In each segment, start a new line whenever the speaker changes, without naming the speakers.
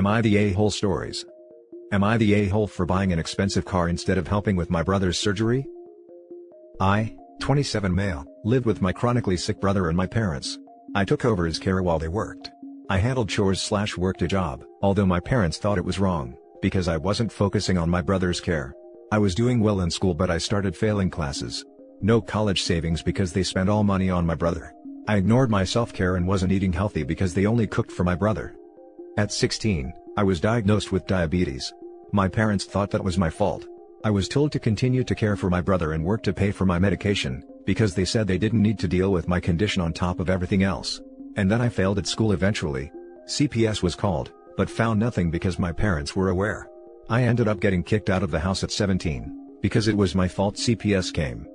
Am I the a-hole stories? Am I the a-hole for buying an expensive car instead of helping with my brother's surgery? I, 27 male, lived with my chronically sick brother and my parents. I took over his care while they worked. I handled chores/worked a job, although my parents thought it was wrong, because I wasn't focusing on my brother's care. I was doing well in school but I started failing classes. No college savings because they spent all money on my brother. I ignored my self-care and wasn't eating healthy because they only cooked for my brother. At 16, I was diagnosed with diabetes. My parents thought that was my fault. I was told to continue to care for my brother and work to pay for my medication, because they said they didn't need to deal with my condition on top of everything else. And then I failed at school eventually. CPS was called, but found nothing because my parents were aware. I ended up getting kicked out of the house at 17, because it was my fault CPS came.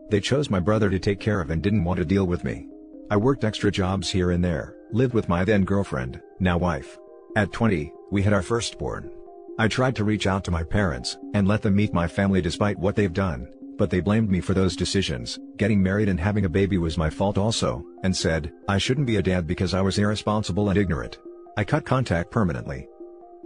They chose my brother to take care of and didn't want to deal with me. I worked extra jobs here and there, lived with my then girlfriend, now wife. At 20, we had our firstborn. I tried to reach out to my parents, and let them meet my family despite what they've done, but they blamed me for those decisions. Getting married and having a baby was my fault also, and said, I shouldn't be a dad because I was irresponsible and ignorant. I cut contact permanently.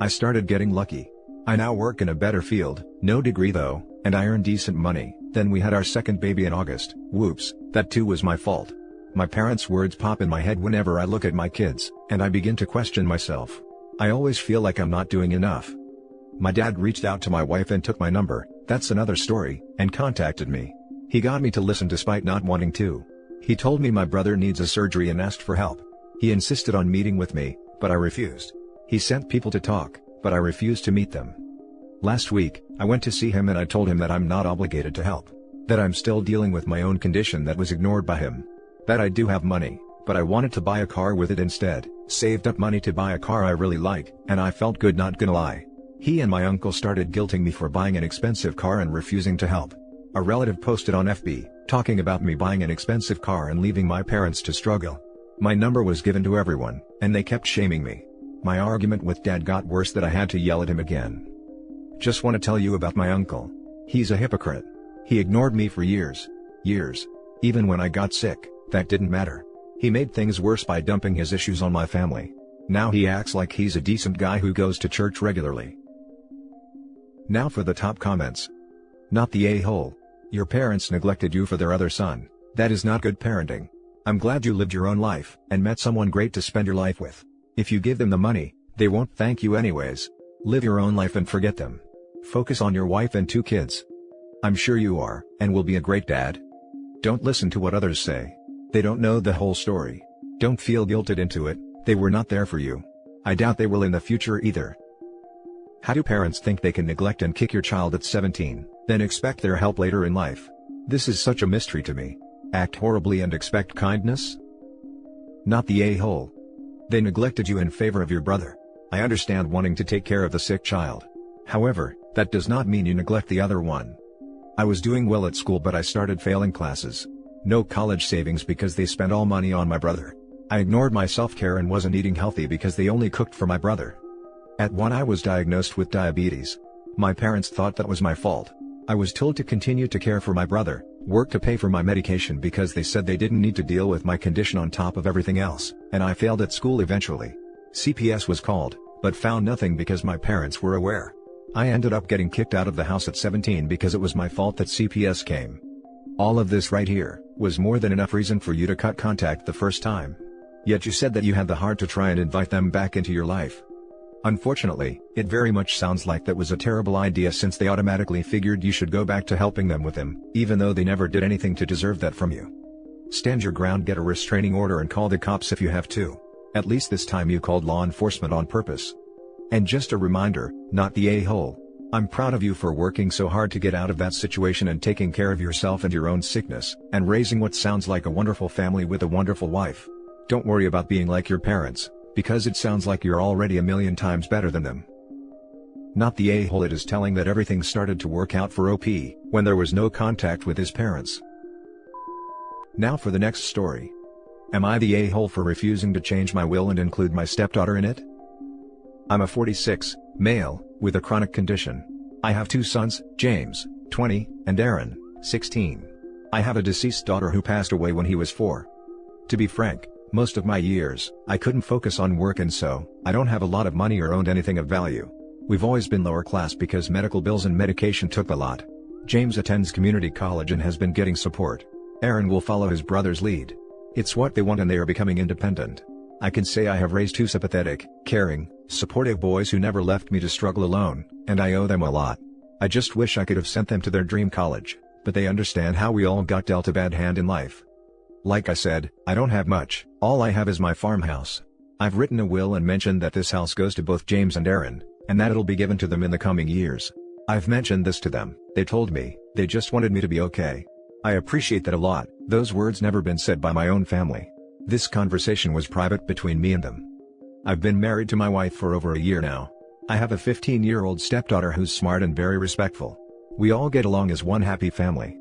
I started getting lucky. I now work in a better field, no degree though, and I earn decent money. Then we had our second baby in August. Whoops, that too was my fault. My parents' words pop in my head whenever I look at my kids, and I begin to question myself. I always feel like I'm not doing enough. My dad reached out to my wife and took my number, that's another story, and contacted me. He got me to listen despite not wanting to. He told me my brother needs a surgery and asked for help. He insisted on meeting with me, but I refused. He sent people to talk, but I refused to meet them. Last week, I went to see him and I told him that I'm not obligated to help. That I'm still dealing with my own condition that was ignored by him. That I do have money, but I wanted to buy a car with it instead. Saved up money to buy a car I really like, and I felt good, not gonna lie. He and my uncle started guilting me for buying an expensive car and refusing to help. A relative posted on FB, talking about me buying an expensive car and leaving my parents to struggle. My number was given to everyone, and they kept shaming me. My argument with dad got worse that I had to yell at him again. Just want to tell you about my uncle. He's a hypocrite. He ignored me for years. Even when I got sick, that didn't matter. He made things worse by dumping his issues on my family. Now he acts like he's a decent guy who goes to church regularly. Now for the top comments. Not the a-hole. Your parents neglected you for their other son. That is not good parenting. I'm glad you lived your own life, and met someone great to spend your life with. If you give them the money, they won't thank you anyways. Live your own life and forget them. Focus on your wife and 2 kids. I'm sure you are, and will be a great dad. Don't listen to what others say. They don't know the whole story. Don't feel guilted into it, they were not there for you. I doubt they will in the future either. How do parents think they can neglect and kick your child at 17, then expect their help later in life? This is such a mystery to me. Act horribly and expect kindness? Not the a-hole. They neglected you in favor of your brother. I understand wanting to take care of the sick child. However, that does not mean you neglect the other one. I was doing well at school but I started failing classes. No college savings because they spent all money on my brother. I ignored my self-care and wasn't eating healthy because they only cooked for my brother. At 1 I was diagnosed with diabetes. My parents thought that was my fault. I was told to continue to care for my brother, work to pay for my medication because they said they didn't need to deal with my condition on top of everything else, and I failed at school eventually. CPS was called, but found nothing because my parents were aware. I ended up getting kicked out of the house at 17 because it was my fault that CPS came. All of this right here was more than enough reason for you to cut contact the first time. Yet you said that you had the heart to try and invite them back into your life. Unfortunately, it very much sounds like that was a terrible idea since they automatically figured you should go back to helping them with him, even though they never did anything to deserve that from you. Stand your ground, get a restraining order and call the cops if you have to. At least this time you called law enforcement on purpose. And just a reminder, not the a-hole. I'm proud of you for working so hard to get out of that situation and taking care of yourself and your own sickness, and raising what sounds like a wonderful family with a wonderful wife. Don't worry about being like your parents, because it sounds like you're already a million times better than them. Not the a-hole. It is telling that everything started to work out for OP, when there was no contact with his parents. Now for the next story. Am I the a-hole for refusing to change my will and include my stepdaughter in it? I'm a 46, male, with a chronic condition. I have 2 sons, James, 20, and Aaron, 16. I have a deceased daughter who passed away when he was 4. To be frank, Most of my years, I couldn't focus on work, and so, I don't have a lot of money or owned anything of value. We've always been lower class because medical bills and medication took a lot. James attends community college and has been getting support. Aaron will follow his brother's lead. It's what they want and they are becoming independent. I can say I have raised two sympathetic, caring, supportive boys who never left me to struggle alone, and I owe them a lot. I just wish I could have sent them to their dream college, but they understand how we all got dealt a bad hand in life. Like I said, I don't have much, all I have is my farmhouse. I've written a will and mentioned that this house goes to both James and Aaron, and that it'll be given to them in the coming years. I've mentioned this to them, they told me, they just wanted me to be okay. I appreciate that a lot, those words never been said by my own family. This conversation was private between me and them. I've been married to my wife for over a year now. I have a 15-year-old stepdaughter who's smart and very respectful. We all get along as one happy family.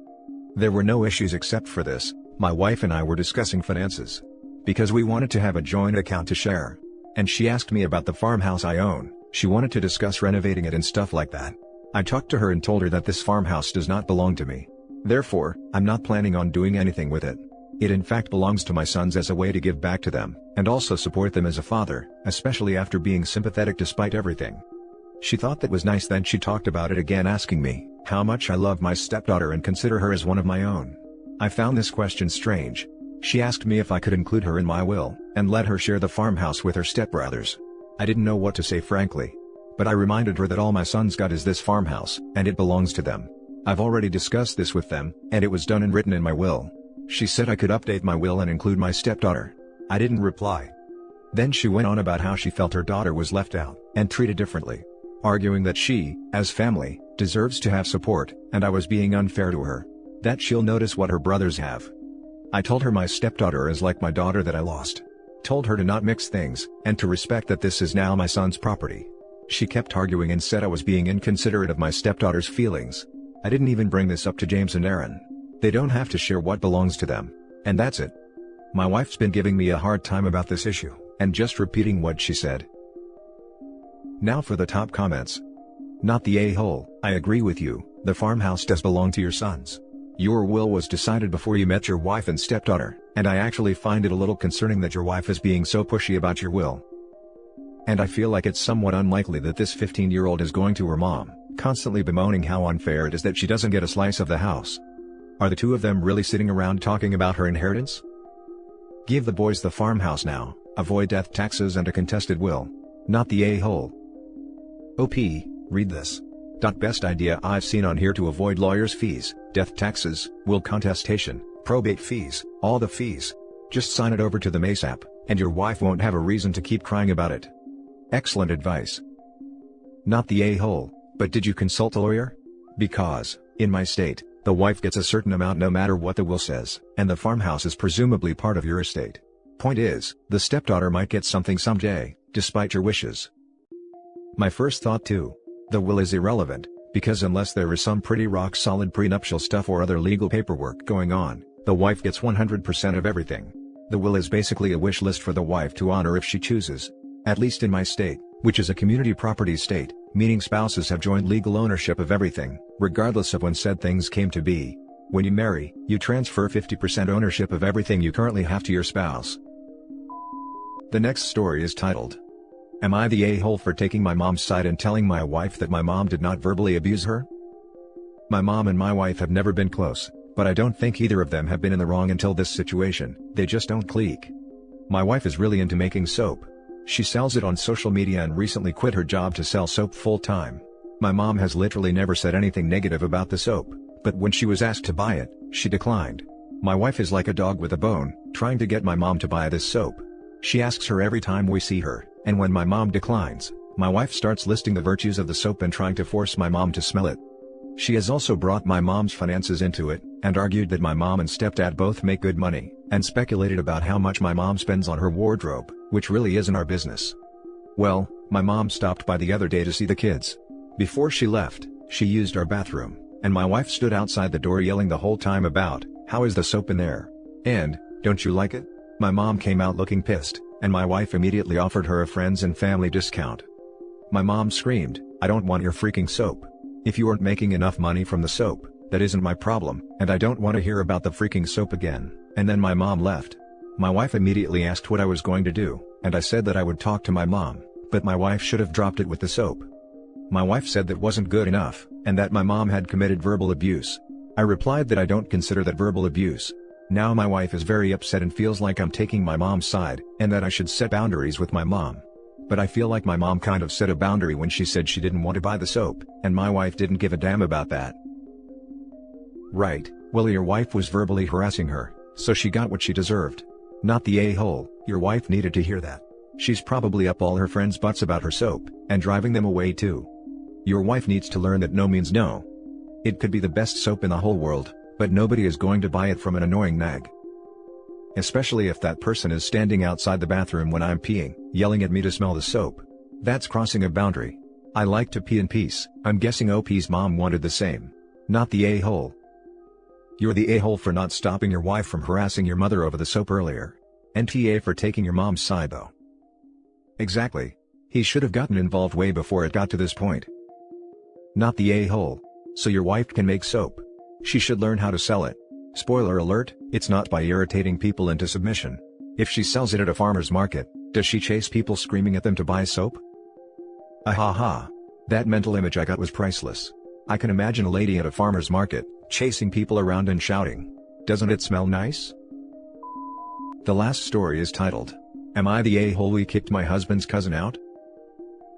There were no issues except for this, my wife and I were discussing finances. Because we wanted to have a joint account to share. And she asked me about the farmhouse I own, she wanted to discuss renovating it and stuff like that. I talked to her and told her that this farmhouse does not belong to me. Therefore, I'm not planning on doing anything with it. It in fact belongs to my sons as a way to give back to them, and also support them as a father, especially after being sympathetic despite everything. She thought that was nice, then she talked about it again, asking me how much I love my stepdaughter and consider her as one of my own. I found this question strange. She asked me if I could include her in my will, and let her share the farmhouse with her stepbrothers. I didn't know what to say, frankly. But I reminded her that all my sons got is this farmhouse, and it belongs to them. I've already discussed this with them, and it was done and written in my will. She said I could update my will and include my stepdaughter. I didn't reply. Then she went on about how she felt her daughter was left out, and treated differently. Arguing that she, as family, deserves to have support, and I was being unfair to her. That she'll notice what her brothers have. I told her my stepdaughter is like my daughter that I lost. Told her to not mix things, and to respect that this is now my son's property. She kept arguing and said I was being inconsiderate of my stepdaughter's feelings. I didn't even bring this up to James and Aaron. They don't have to share what belongs to them. And that's it. My wife's been giving me a hard time about this issue, and just repeating what she said. Now for the top comments. Not the a-hole, I agree with you, the farmhouse does belong to your sons. Your will was decided before you met your wife and stepdaughter, and I actually find it a little concerning that your wife is being so pushy about your will. And I feel like it's somewhat unlikely that this 15-year-old is going to her mom, constantly bemoaning how unfair it is that she doesn't get a slice of the house. Are the two of them really sitting around talking about her inheritance? Give the boys the farmhouse now, avoid death taxes and a contested will. Not the a-hole. OP, read this. Best idea I've seen on here to avoid lawyers' fees, death taxes, will contestation, probate fees, all the fees. Just sign it over to them ASAP, and your wife won't have a reason to keep crying about it. Excellent advice. Not the a-hole, but did you consult a lawyer? Because, in my state, the wife gets a certain amount no matter what the will says, and the farmhouse is presumably part of your estate. Point is, the stepdaughter might get something someday, despite your wishes. My first thought too. The will is irrelevant, because unless there is some pretty rock-solid prenuptial stuff or other legal paperwork going on, the wife gets 100% of everything. The will is basically a wish list for the wife to honor if she chooses. At least in my state, which is a community property state, meaning spouses have joint legal ownership of everything, regardless of when said things came to be. When you marry, you transfer 50% ownership of everything you currently have to your spouse. The next story is titled, Am I the a-hole for taking my mom's side and telling my wife that my mom did not verbally abuse her? My mom and my wife have never been close, but I don't think either of them have been in the wrong until this situation, they just don't click. My wife is really into making soap. She sells it on social media and recently quit her job to sell soap full-time. My mom has literally never said anything negative about the soap, but when she was asked to buy it, she declined. My wife is like a dog with a bone, trying to get my mom to buy this soap. She asks her every time we see her, and when my mom declines, my wife starts listing the virtues of the soap and trying to force my mom to smell it. She has also brought my mom's finances into it, and argued that my mom and stepdad both make good money, and speculated about how much my mom spends on her wardrobe, which really isn't our business. Well, my mom stopped by the other day to see the kids. Before she left, she used our bathroom, and my wife stood outside the door yelling the whole time about, "How is the soap in there? And, don't you like it?" My mom came out looking pissed, and my wife immediately offered her a friends and family discount. My mom screamed, "I don't want your freaking soap. If you aren't making enough money from the soap, that isn't my problem, and I don't want to hear about the freaking soap again," and then my mom left. My wife immediately asked what I was going to do, and I said that I would talk to my mom, but my wife should have dropped it with the soap. My wife said that wasn't good enough, and that my mom had committed verbal abuse. I replied that I don't consider that verbal abuse. Now my wife is very upset and feels like I'm taking my mom's side, and that I should set boundaries with my mom. But I feel like my mom kind of set a boundary when she said she didn't want to buy the soap, and my wife didn't give a damn about that. Right, well, your wife was verbally harassing her, so she got what she deserved. Not the a-hole. Your wife needed to hear that. She's probably up all her friends' butts about her soap, and driving them away too. Your wife needs to learn that no means no. It could be the best soap in the whole world, but nobody is going to buy it from an annoying nag. Especially if that person is standing outside the bathroom when I'm peeing, yelling at me to smell the soap. That's crossing a boundary. I like to pee in peace. I'm guessing OP's mom wanted the same. Not the a-hole. You're the a-hole for not stopping your wife from harassing your mother over the soap earlier. NTA for taking your mom's side though. Exactly. He should have gotten involved way before it got to this point. Not the a-hole. So your wife can make soap. She should learn how to sell it. Spoiler alert, it's not by irritating people into submission. If she sells it at a farmer's market, does she chase people screaming at them to buy soap? Ahaha. That mental image I got was priceless. I can imagine a lady at a farmer's market, chasing people around and shouting, "Doesn't it smell nice?" The last story is titled, "Am I the a-hole we kicked my husband's cousin out?"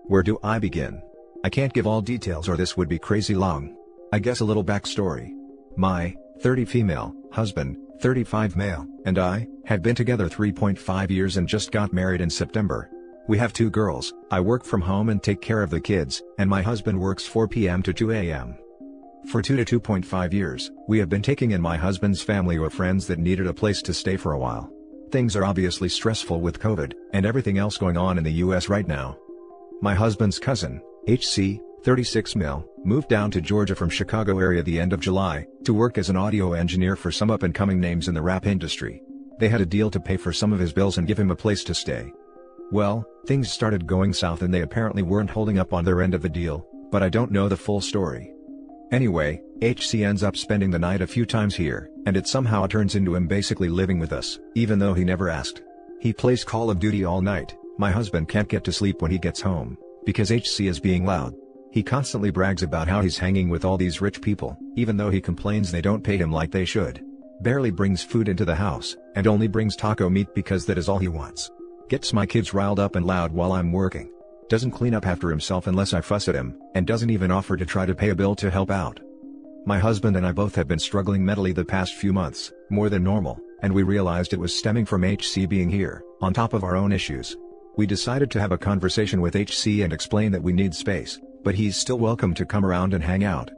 Where do I begin? I can't give all details or this would be crazy long. I guess a little backstory. My 30 female husband, 35 male, and I have been together 3.5 years and just got married in September. We have 2 girls. I work from home and take care of the kids, and my husband works 4 p.m. to 2 a.m. For 2 to 2.5 years, we have been taking in my husband's family or friends that needed a place to stay for a while. Things are obviously stressful with COVID, and everything else going on in the US right now. My husband's cousin, HC, 36 male, moved down to Georgia from Chicago area the end of July, to work as an audio engineer for some up-and-coming names in the rap industry. They had a deal to pay for some of his bills and give him a place to stay. Well, things started going south and they apparently weren't holding up on their end of the deal, but I don't know the full story. Anyway, HC ends up spending the night a few times here, and it somehow turns into him basically living with us, even though he never asked. He plays Call of Duty all night. My husband can't get to sleep when he gets home, because HC is being loud. He constantly brags about how he's hanging with all these rich people, even though he complains they don't pay him like they should. Barely brings food into the house, and only brings taco meat because that is all he wants. Gets my kids riled up and loud while I'm working. Doesn't clean up after himself unless I fuss at him, and doesn't even offer to try to pay a bill to help out. My husband and I both have been struggling mentally the past few months, more than normal, and we realized it was stemming from HC being here, on top of our own issues. We decided to have a conversation with HC and explain that we need space, but he's still welcome to come around and hang out.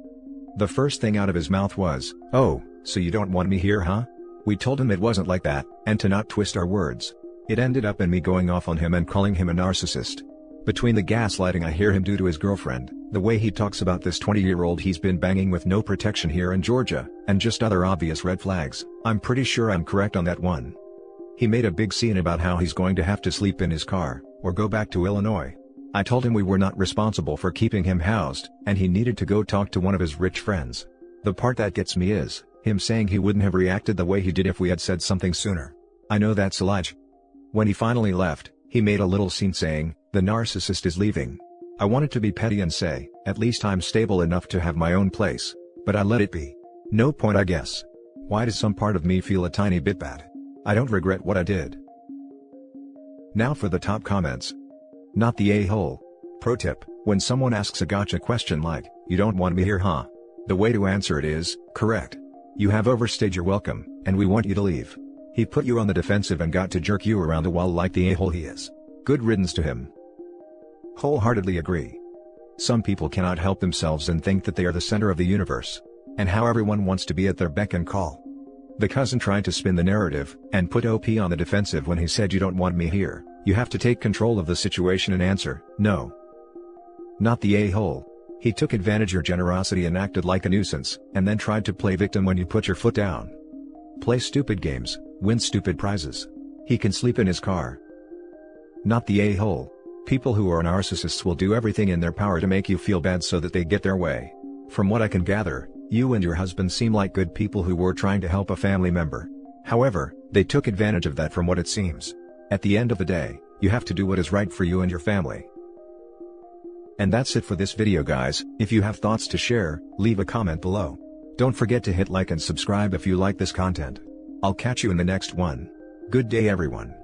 The first thing out of his mouth was, "Oh, so you don't want me here, huh?" We told him it wasn't like that, and to not twist our words. It ended up in me going off on him and calling him a narcissist. Between the gaslighting I hear him do to his girlfriend, the way he talks about this 20-year-old he's been banging with no protection here in Georgia, and just other obvious red flags, I'm pretty sure I'm correct on that one. He made a big scene about how he's going to have to sleep in his car, or go back to Illinois. I told him we were not responsible for keeping him housed, and he needed to go talk to one of his rich friends. The part that gets me is, him saying he wouldn't have reacted the way he did if we had said something sooner. I know that's a lie. When he finally left, he made a little scene saying, "The narcissist is leaving." I wanted to be petty and say, "At least I'm stable enough to have my own place," but I let it be. No point, I guess. Why does some part of me feel a tiny bit bad? I don't regret what I did. Now for the top comments. Not the a-hole. Pro tip, when someone asks a gotcha question like, "You don't want me here, huh?" The way to answer it is, "Correct. You have overstayed your welcome, and we want you to leave." He put you on the defensive and got to jerk you around the wall like the a-hole he is. Good riddance to him. Wholeheartedly agree. Some people cannot help themselves and think that they are the center of the universe, and how everyone wants to be at their beck and call. The cousin tried to spin the narrative, and put OP on the defensive when he said "You don't want me here." You have to take control of the situation and answer, "No." Not the a-hole. He took advantage of your generosity and acted like a nuisance, and then tried to play victim when you put your foot down. Play stupid games, win stupid prizes. He can sleep in his car. Not the a-hole. People who are narcissists will do everything in their power to make you feel bad so that they get their way. From what I can gather, you and your husband seem like good people who were trying to help a family member. However, they took advantage of that from what it seems. At the end of the day, you have to do what is right for you and your family. And that's it for this video guys. If you have thoughts to share, leave a comment below. Don't forget to hit like and subscribe if you like this content. I'll catch you in the next one. Good day everyone.